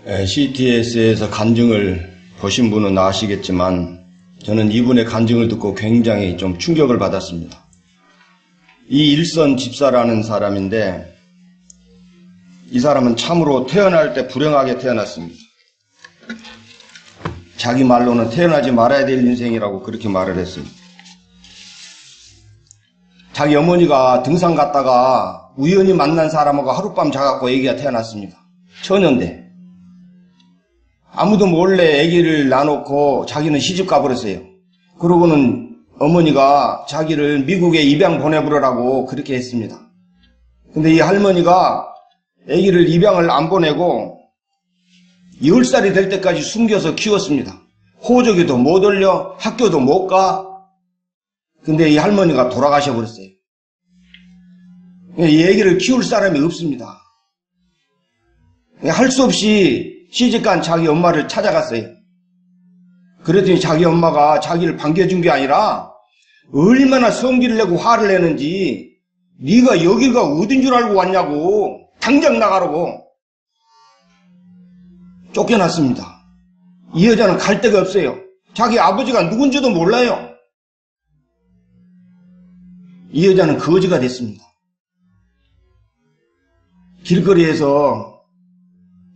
CTS에서 간증을 보신 분은 아시겠지만 저는 이분의 간증을 듣고 굉장히 좀 충격을 받았습니다. 이 일선 집사라는 사람인데 이 사람은 참으로 태어날 때 불행하게 태어났습니다. 자기 말로는 태어나지 말아야 될 인생이라고 그렇게 말을 했습니다. 자기 어머니가 등산 갔다가 우연히 만난 사람하고 하룻밤 자갖고 아기가 태어났습니다. 처녀인데 아무도 몰래 아기를 낳아놓고 자기는 시집 가버렸어요. 그러고는 어머니가 자기를 미국에 입양 보내버리라고 그렇게 했습니다. 근데 이 할머니가 아기를 입양을 안 보내고 10살이 될 때까지 숨겨서 키웠습니다. 호적에도 못 올려, 학교도 못 가. 근데 이 할머니가 돌아가셔 버렸어요. 이 아기를 키울 사람이 없습니다. 할 수 없이 시집간 자기 엄마를 찾아갔어요. 그랬더니 자기 엄마가 자기를 반겨준 게 아니라 얼마나 성기를 내고 화를 내는지 네가 여기가 어딘 줄 알고 왔냐고 당장 나가라고 쫓겨났습니다. 이 여자는 갈 데가 없어요. 자기 아버지가 누군지도 몰라요. 이 여자는 거지가 됐습니다. 길거리에서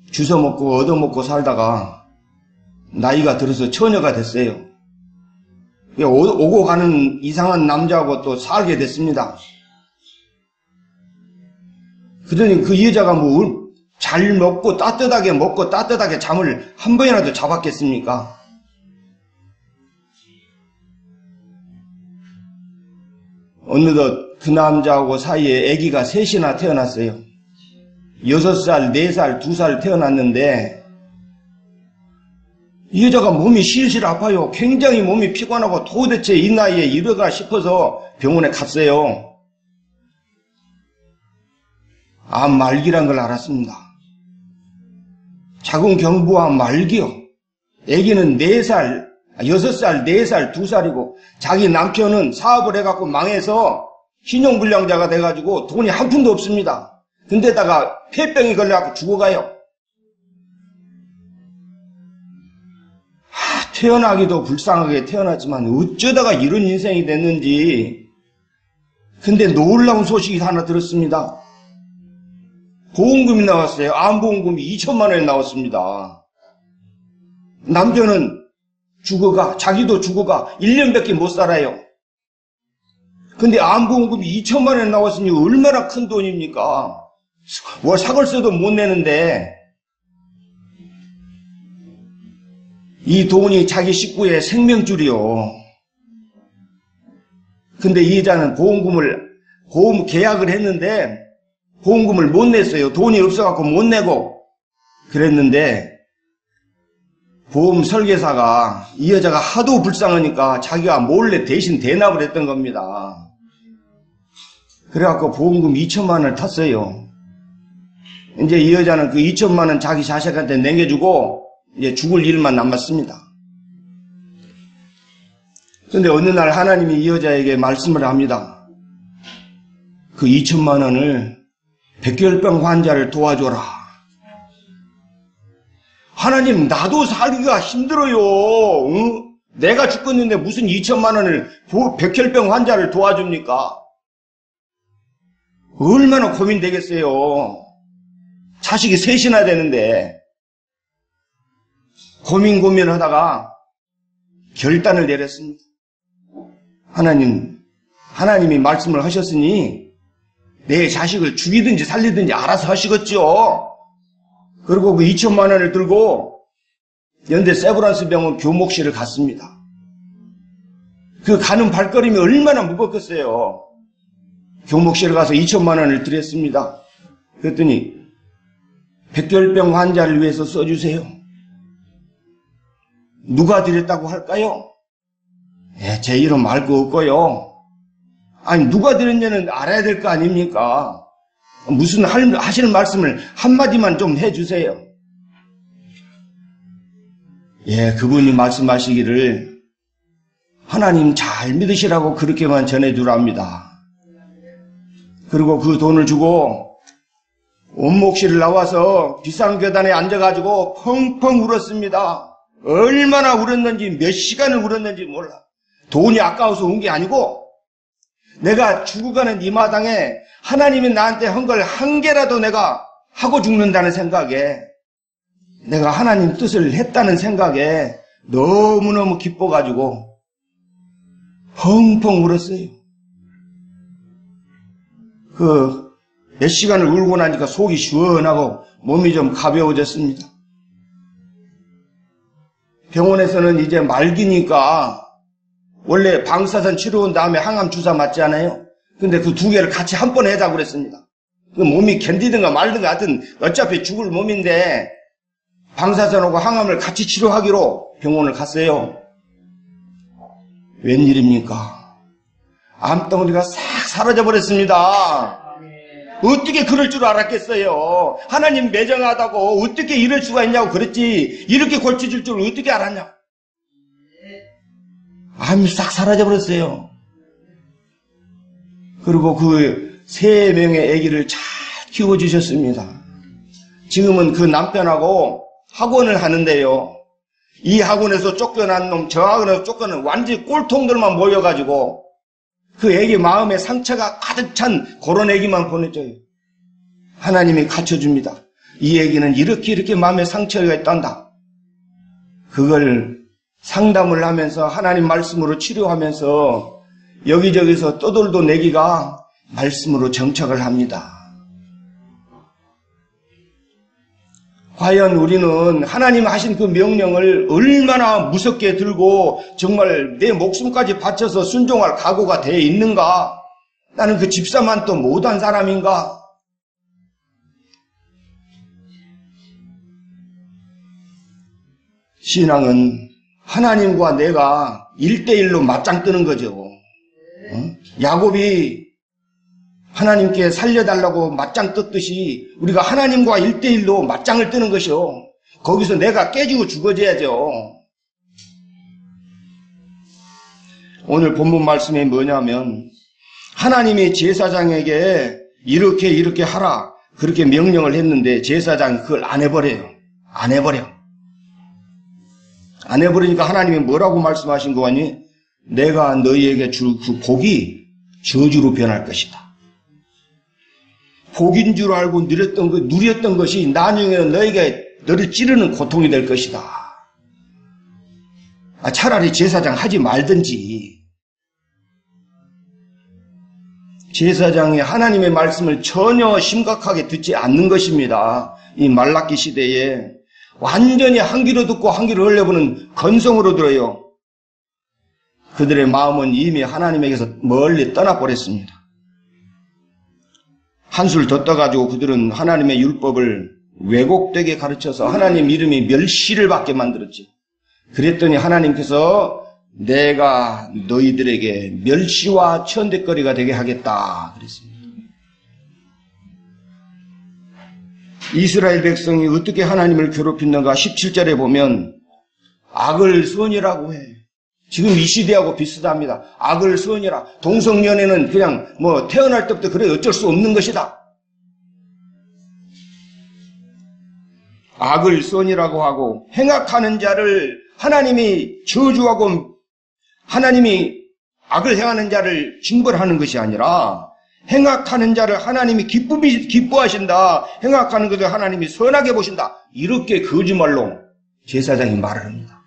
주워먹고 얻어먹고 살다가 나이가 들어서 처녀가 됐어요. 오고 가는 이상한 남자하고 또 살게 됐습니다. 그러니 그 여자가 뭐 잘 먹고 따뜻하게 잠을 한 번이라도 잡았겠습니까? 어느덧 그 남자하고 사이에 아기가 셋이나 태어났어요. 6살, 4살, 2살 태어났는데 이 여자가 몸이 실실 아파요. 굉장히 몸이 피곤하고 도대체 이 나이에 이러가 싶어서 병원에 갔어요. 암 말기란 걸 알았습니다. 자궁경부암 말기요. 아기는 4살, 6살, 4살, 2살이고 자기 남편은 사업을 해갖고 망해서 신용불량자가 돼가지고 돈이 한 푼도 없습니다. 근데다가 폐병이 걸려갖고 죽어가요. 태어나기도 불쌍하게 태어났지만 어쩌다가 이런 인생이 됐는지. 근데 놀라운 소식이 하나 들었습니다. 보험금이 나왔어요. 암보험금이 2천만 원이 나왔습니다. 남편은 죽어가, 자기도 죽어가 1년밖에 못 살아요. 근데 암보험금이 2천만 원이 나왔으니 얼마나 큰 돈입니까? 월 사골세도 못 내는데 이 돈이 자기 식구의 생명줄이요. 근데 이 여자는 보험 계약을 했는데 보험금을 못 냈어요. 돈이 없어갖고 못 내고 그랬는데 보험 설계사가 이 여자가 하도 불쌍하니까 자기가 몰래 대신 대납을 했던 겁니다. 그래갖고 보험금 2천만 원을 탔어요. 이제 이 여자는 그 2천만 원 자기 자식한테 남겨주고 이제 죽을 일만 남았습니다. 그런데 어느 날 하나님이 이 여자에게 말씀을 합니다. 그 2천만 원을 백혈병 환자를 도와줘라. 하나님, 나도 살기가 힘들어요. 응? 내가 죽겠는데 무슨 2천만 원을 백혈병 환자를 도와줍니까? 얼마나 고민되겠어요. 자식이 셋이나 되는데. 고민하다가 결단을 내렸습니다. 하나님이 말씀을 하셨으니 내 자식을 죽이든지 살리든지 알아서 하시겠죠. 그리고 그 2천만 원을 들고 연대 세브란스 병원 교목실을 갔습니다. 그 가는 발걸음이 얼마나 무겁겠어요. 교목실에 가서 2천만 원을 드렸습니다. 그랬더니 백혈병 환자를 위해서 써주세요. 누가 드렸다고 할까요? 제 이름 알 거 없고요. 아니, 누가 드렸냐는 알아야 될 거 아닙니까? 무슨 하실 말씀을 한마디만 좀 해주세요. 그분이 말씀하시기를 하나님 잘 믿으시라고 그렇게만 전해주랍니다. 그리고 그 돈을 주고 온목실을 나와서 비상계단에 앉아가지고 펑펑 울었습니다. 얼마나 울었는지 몇 시간을 울었는지 몰라. 돈이 아까워서 운 게 아니고 내가 죽어가는 이 마당에 하나님이 나한테 한 걸 한 개라도 내가 하고 죽는다는 생각에, 내가 하나님 뜻을 했다는 생각에 너무너무 기뻐가지고 펑펑 울었어요. 몇 시간을 울고 나니까 속이 시원하고 몸이 좀 가벼워졌습니다. 병원에서는 이제 말기니까 원래 방사선 치료 온 다음에 항암 주사 맞잖아요. 근데 그 두 개를 같이 한 번 해자고 그랬습니다. 그 몸이 견디든가 말든가 하여튼 어차피 죽을 몸인데 방사선하고 항암을 같이 치료하기로 병원을 갔어요. 웬일입니까? 암덩어리가 싹 사라져버렸습니다. 어떻게 그럴 줄 알았겠어요? 하나님 매정하다고 어떻게 이럴 수가 있냐고 그랬지, 이렇게 골치줄 줄 어떻게 알았냐? 암이 싹 사라져버렸어요. 그리고 그 3명의 아기를 잘 키워주셨습니다. 지금은 그 남편하고 학원을 하는데요, 이 학원에서 쫓겨난 놈, 저 학원에서 쫓겨난 완전히 꼴통들만 모여가지고 그 애기 마음에 상처가 가득 찬 그런 애기만 보내줘요. 하나님이 갖춰줍니다. 이 애기는 이렇게 마음에 상처가 있단다. 그걸 상담을 하면서 하나님 말씀으로 치료하면서 여기저기서 떠돌던 애기가 말씀으로 정착을 합니다. 과연 우리는 하나님 하신 그 명령을 얼마나 무섭게 들고 정말 내 목숨까지 바쳐서 순종할 각오가 되어 있는가? 나는 그 집사만 또 못한 사람인가? 신앙은 하나님과 내가 1대1로 맞짱 뜨는 거죠. 야곱이 하나님께 살려달라고 맞짱 떴듯이 우리가 하나님과 1대1로 맞짱을 뜨는 것이요. 거기서 내가 깨지고 죽어져야죠. 오늘 본문 말씀이 뭐냐면 하나님이 제사장에게 이렇게 하라 그렇게 명령을 했는데 제사장이 그걸 안 해버려요. 안 해버리니까 하나님이 뭐라고 말씀하신 거 아니? 내가 너희에게 줄 그 복이 저주로 변할 것이다. 복인 줄 알고 누렸던 것이 나중에는 너를 찌르는 고통이 될 것이다. 차라리 제사장 하지 말든지. 제사장이 하나님의 말씀을 전혀 심각하게 듣지 않는 것입니다. 이 말라기 시대에 완전히 한 귀로 듣고 한 귀로 흘려보는 건성으로 들어요. 그들의 마음은 이미 하나님에게서 멀리 떠나버렸습니다. 한술 더 떠가지고 그들은 하나님의 율법을 왜곡되게 가르쳐서 하나님 이름이 멸시를 받게 만들었지. 그랬더니 하나님께서 내가 너희들에게 멸시와 천대거리가 되게 하겠다 그랬습니다. 이스라엘 백성이 어떻게 하나님을 괴롭혔는가 17절에 보면 악을 선이라고 해. 지금 이 시대하고 비슷합니다. 악을 선이라. 동성연애는 그냥 태어날 때부터 그래 어쩔 수 없는 것이다. 악을 선이라고 하고 행악하는 자를 하나님이 저주하고 하나님이 악을 행하는 자를 징벌하는 것이 아니라 행악하는 자를 하나님이 기뻐하신다. 행악하는 것을 하나님이 선하게 보신다. 이렇게 거짓말로 제사장이 말을 합니다.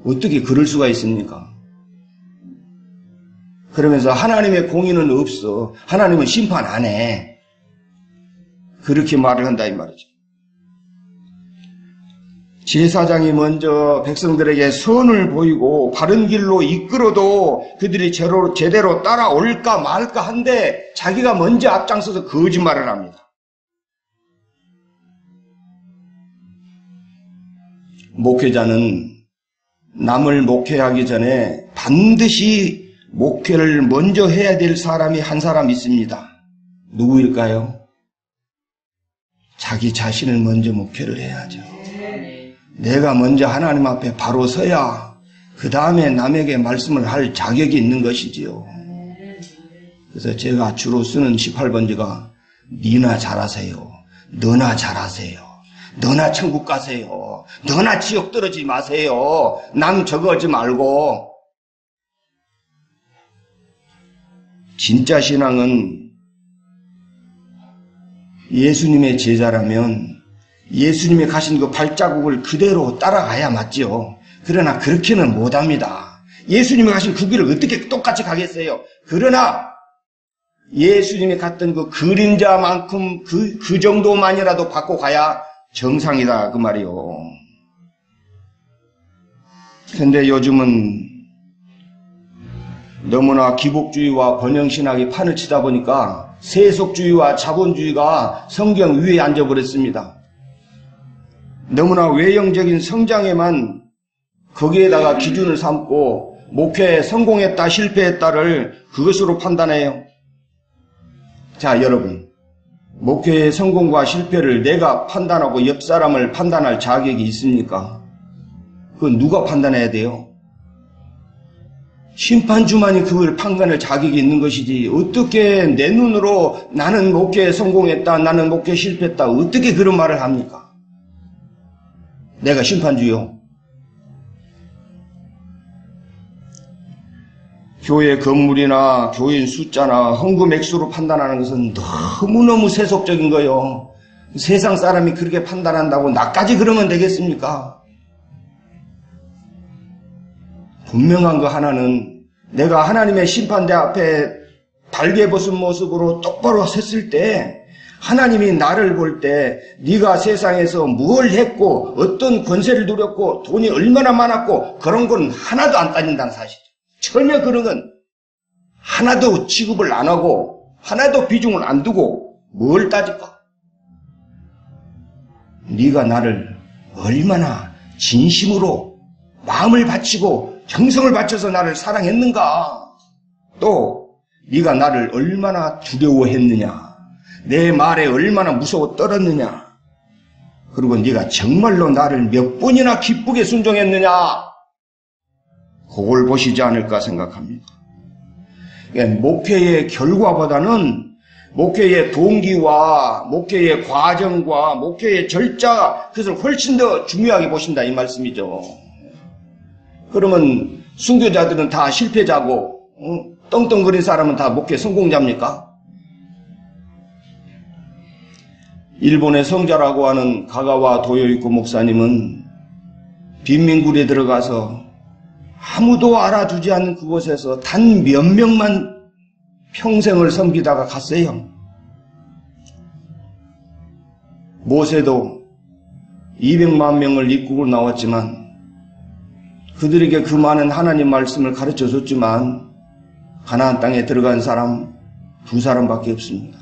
어떻게 그럴 수가 있습니까? 그러면서 하나님의 공의는 없어. 하나님은 심판 안 해. 그렇게 말을 한다 이 말이죠. 제사장이 먼저 백성들에게 선을 보이고 바른 길로 이끌어도 그들이 제대로 따라올까 말까 한데 자기가 먼저 앞장서서 거짓말을 합니다. 목회자는 남을 목회하기 전에 반드시 목회를 먼저 해야 될 사람이 한 사람 있습니다. 누구일까요? 자기 자신을 먼저 목회를 해야죠. 내가 먼저 하나님 앞에 바로 서야 그 다음에 남에게 말씀을 할 자격이 있는 것이지요. 그래서 제가 주로 쓰는 18번지가 니나 잘하세요. 너나 잘하세요. 너나 천국 가세요. 너나 지옥 떨어지지 마세요. 남 저거 하지 말고. 진짜 신앙은 예수님의 제자라면 예수님이 가신 그 발자국을 그대로 따라가야 맞죠. 그러나 그렇게는 못합니다. 예수님이 가신 그 길을 어떻게 똑같이 가겠어요? 그러나 예수님이 갔던 그 그림자만큼 그 정도만이라도 받고 가야 정상이다 그 말이요. 근데 요즘은 너무나 기복주의와 번영신학이 판을 치다 보니까 세속주의와 자본주의가 성경 위에 앉아버렸습니다. 너무나 외형적인 성장에만 거기에다가 기준을 삼고 목회에 성공했다 실패했다를 그것으로 판단해요. 자, 여러분, 목회의 성공과 실패를 내가 판단하고 옆 사람을 판단할 자격이 있습니까? 그건 누가 판단해야 돼요? 심판주만이 그걸 판단할 자격이 있는 것이지 어떻게 내 눈으로 나는 목회에 성공했다, 나는 목회에 실패했다, 어떻게 그런 말을 합니까? 내가 심판주요. 교회 건물이나 교인 숫자나 헌금 액수로 판단하는 것은 너무너무 세속적인 거요. 세상 사람이 그렇게 판단한다고 나까지 그러면 되겠습니까? 분명한 거 하나는 내가 하나님의 심판대 앞에 달게 벗은 모습으로 똑바로 섰을 때 하나님이 나를 볼 때 네가 세상에서 뭘 했고 어떤 권세를 누렸고 돈이 얼마나 많았고 그런 건 하나도 안 따진다는 사실이죠. 전혀 그런 건 하나도 취급을 안 하고 하나도 비중을 안 두고 뭘 따질까? 네가 나를 얼마나 진심으로 마음을 바치고 정성을 바쳐서 나를 사랑했는가? 또 네가 나를 얼마나 두려워했느냐? 내 말에 얼마나 무서워 떨었느냐? 그리고 네가 정말로 나를 몇 번이나 기쁘게 순종했느냐? 그걸 보시지 않을까 생각합니다. 목회의 결과보다는 목회의 동기와 목회의 과정과 목회의 절차, 그것을 훨씬 더 중요하게 보신다 이 말씀이죠. 그러면 순교자들은 다 실패자고 떵떵거린 사람은 다 목회 성공자입니까? 일본의 성자라고 하는 가가와 도요이코 목사님은 빈민굴에 들어가서 아무도 알아주지 않는 그곳에서 단 몇 명만 평생을 섬기다가 갔어요. 모세도 200만 명을 이끌고 나왔지만 그들에게 그 많은 하나님 말씀을 가르쳐줬지만 가나안 땅에 들어간 사람 2사람밖에 없습니다.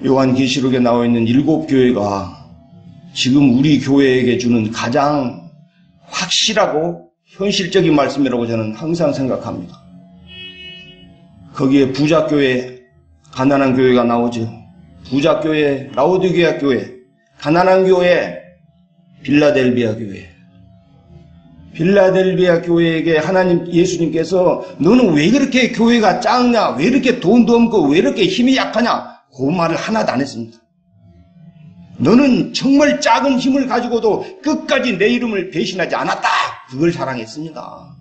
요한계시록에 나와 있는 7교회가 지금 우리 교회에게 주는 가장 확실하고 현실적인 말씀이라고 저는 항상 생각합니다. 거기에 부자교회, 가난한 교회가 나오죠. 부자교회, 라오디게아 교회, 가난한 교회, 빌라델비아 교회. 빌라델비아 교회에게 하나님 예수님께서 너는 왜 그렇게 교회가 작냐? 왜 이렇게 돈도 없고 왜 이렇게 힘이 약하냐? 그 말을 하나도 안 했습니다. 너는 정말 작은 힘을 가지고도 끝까지 내 이름을 배신하지 않았다. 그걸 자랑했습니다.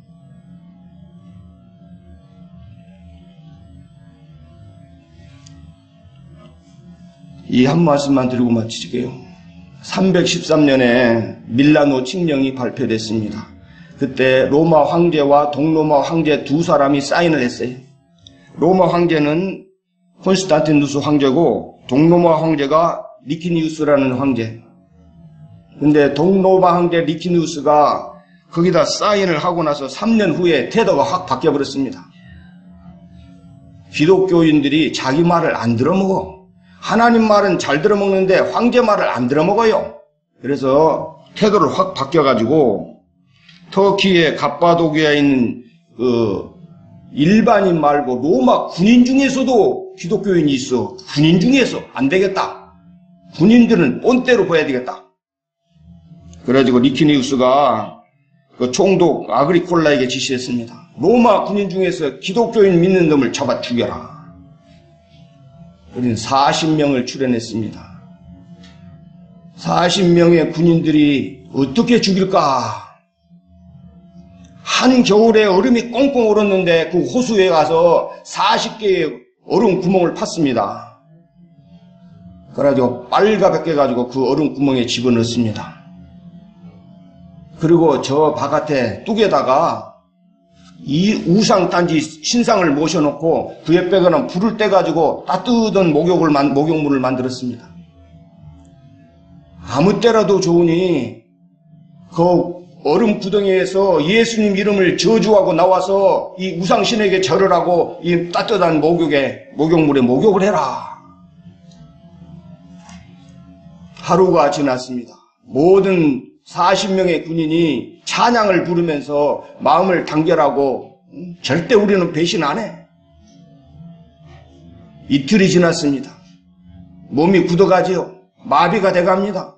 이 한 말씀만 드리고 마치게요. 313년에 밀라노 칙령이 발표됐습니다. 그때 로마 황제와 동로마 황제 2사람이 사인을 했어요. 로마 황제는 콘스탄티누스 황제고 동로마 황제가 리키니우스라는 황제. 근데 동로마 황제 리키니우스가 거기다 사인을 하고 나서 3년 후에 태도가 확 바뀌어버렸습니다. 기독교인들이 자기 말을 안 들어먹어. 하나님 말은 잘 들어먹는데 황제 말을 안 들어먹어요. 그래서 태도를 확 바뀌어가지고 터키의 갑바도기아에 있는 일반인 말고 로마 군인 중에서도 기독교인이 있어. 군인 중에서 안 되겠다. 군인들은 본때로 보여야 되겠다. 그래가지고 리키니우스가 그 총독 아그리콜라에게 지시했습니다. 로마 군인 중에서 기독교인 믿는 놈을 잡아 죽여라. 우리는 40명을 출연했습니다. 40명의 군인들이 어떻게 죽일까? 한겨울에 얼음이 꽁꽁 얼었는데 그 호수에 가서 40개의 얼음 구멍을 팠습니다. 그래가지고 빨갛게 가지고 그 얼음 구멍에 집어넣습니다. 그리고 저 바깥에 뚝에다가 이 우상단지 신상을 모셔놓고 그 옆에는 불을 떼가지고 따뜻한 목욕물을 만들었습니다. 아무 때라도 좋으니 그 얼음 구덩이에서 예수님 이름을 저주하고 나와서 이 우상신에게 절을 하고 이 따뜻한 목욕물에 목욕을 해라. 하루가 지났습니다. 모든 40명의 군인이 찬양을 부르면서 마음을 단결하고 절대 우리는 배신 안 해. 이틀이 지났습니다. 몸이 굳어가지요. 마비가 돼갑니다.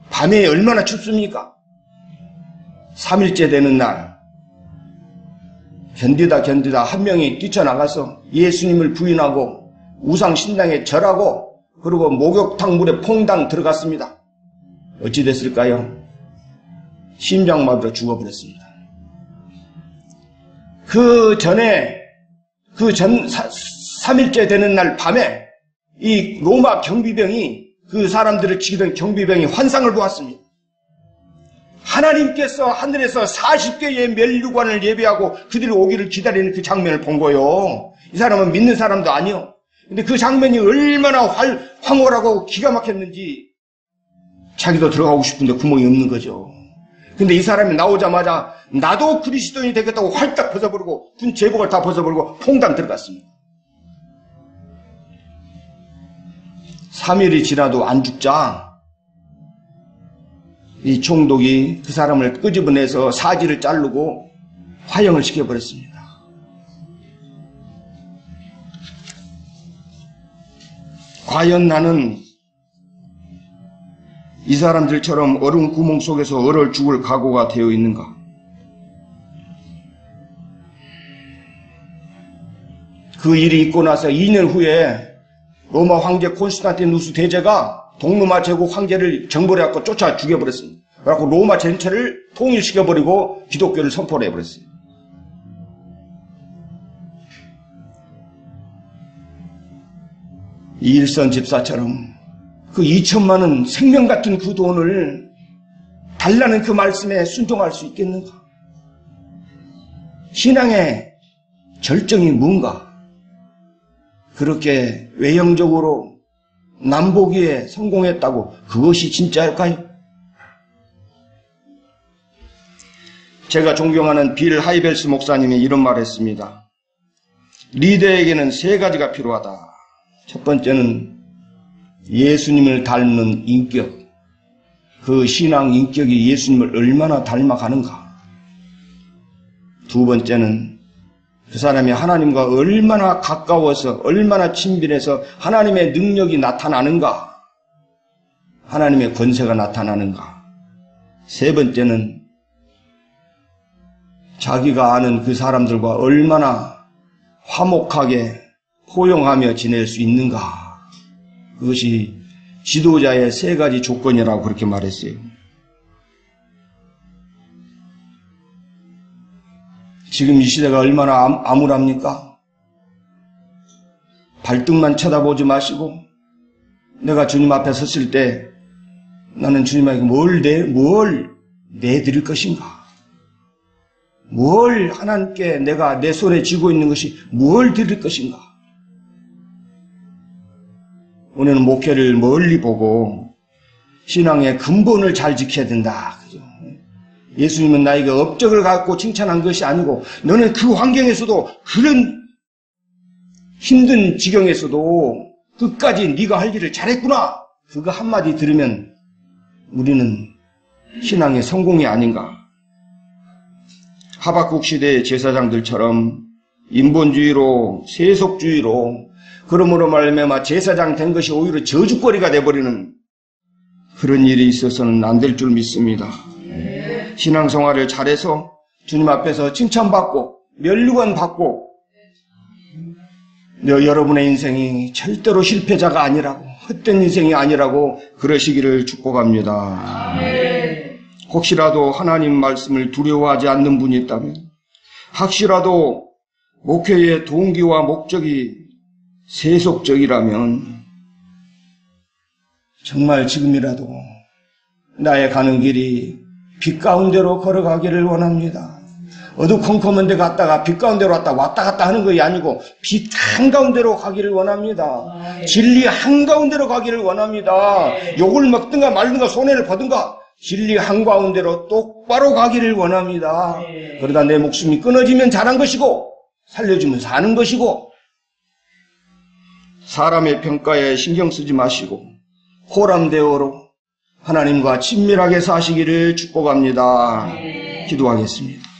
밤에 얼마나 춥습니까? 3일째 되는 날 견디다 한 명이 뛰쳐나가서 예수님을 부인하고 우상신당에 절하고 그리고 목욕탕 물에 퐁당 들어갔습니다. 어찌 됐을까요? 심장마비로 죽어버렸습니다. 그 전 3일째 되는 날 밤에 이 로마 경비병이 그 사람들을 지키던 경비병이 환상을 보았습니다. 하나님께서 하늘에서 40개의 멸류관을 예배하고 그들이 오기를 기다리는 그 장면을 본 거요. 이 사람은 믿는 사람도 아니요. 근데 그 장면이 얼마나 황홀하고 기가 막혔는지 자기도 들어가고 싶은데 구멍이 없는 거죠. 근데 이 사람이 나오자마자 나도 그리스도인이 되겠다고 활딱 벗어버리고 군 제복을 다 벗어버리고 퐁당 들어갔습니다. 3일이 지나도 안 죽자 이 총독이 그 사람을 끄집어내서 사지를 자르고 화형을 시켜버렸습니다. 과연 나는 이 사람들처럼 얼음 구멍 속에서 얼어 죽을 각오가 되어 있는가? 그 일이 있고 나서 2년 후에 로마 황제 콘스탄티누스 대제가 동로마 제국 황제를 정벌해갖고 쫓아 죽여버렸습니다. 그래갖고 로마 전체를 통일시켜버리고 기독교를 선포를 해버렸어요. 이일선 집사처럼 그 2천만 원 생명 같은 그 돈을 달라는 그 말씀에 순종할 수 있겠는가? 신앙의 절정이 뭔가? 그렇게 외형적으로 남보기에 성공했다고 그것이 진짜일까요? 제가 존경하는 빌 하이벨스 목사님이 이런 말을 했습니다. 리더에게는 3가지가 필요하다. 첫 번째는 예수님을 닮는 인격, 그 신앙 인격이 예수님을 얼마나 닮아가는가. 두 번째는 그 사람이 하나님과 얼마나 가까워서 얼마나 친밀해서 하나님의 능력이 나타나는가, 하나님의 권세가 나타나는가. 세 번째는 자기가 아는 그 사람들과 얼마나 화목하게 포용하며 지낼 수 있는가. 그것이 지도자의 3가지 조건이라고 그렇게 말했어요. 지금 이 시대가 얼마나 암울합니까? 발등만 쳐다보지 마시고 내가 주님 앞에 섰을 때 나는 주님에게 뭘 내드릴 것인가? 뭘 하나님께 내가 내 손에 쥐고 있는 것이 뭘 드릴 것인가? 우리는 목회를 멀리 보고 신앙의 근본을 잘 지켜야 된다. 그죠? 예수님은 나에게 업적을 갖고 칭찬한 것이 아니고 너는 그 환경에서도 그런 힘든 지경에서도 끝까지 네가 할 일을 잘했구나. 그거 한마디 들으면 우리는 신앙의 성공이 아닌가. 하박국 시대의 제사장들처럼 인본주의로 세속주의로 그러므로 말미암아 제사장 된 것이 오히려 저주거리가 돼버리는 그런 일이 있어서는 안 될 줄 믿습니다. 신앙생활을 잘해서 주님 앞에서 칭찬받고 면류관 받고 여러분의 인생이 절대로 실패자가 아니라고, 헛된 인생이 아니라고 그러시기를 축복합니다. 혹시라도 하나님 말씀을 두려워하지 않는 분이 있다면, 혹시라도 목회의 동기와 목적이 세속적이라면 정말 지금이라도 나의 가는 길이 빛 가운데로 걸어가기를 원합니다. 어두컴컴한 데 갔다가 빛 가운데로 왔다 갔다 하는 것이 아니고 빛 한가운데로 가기를 원합니다. 진리 한가운데로 가기를 원합니다. 욕을 먹든가 말든가 손해를 보든가 진리 한가운데로 똑바로 가기를 원합니다. 그러다 내 목숨이 끊어지면 잘한 것이고 살려주면 사는 것이고, 사람의 평가에 신경 쓰지 마시고 호람대어로 하나님과 친밀하게 사시기를 축복합니다. 기도하겠습니다.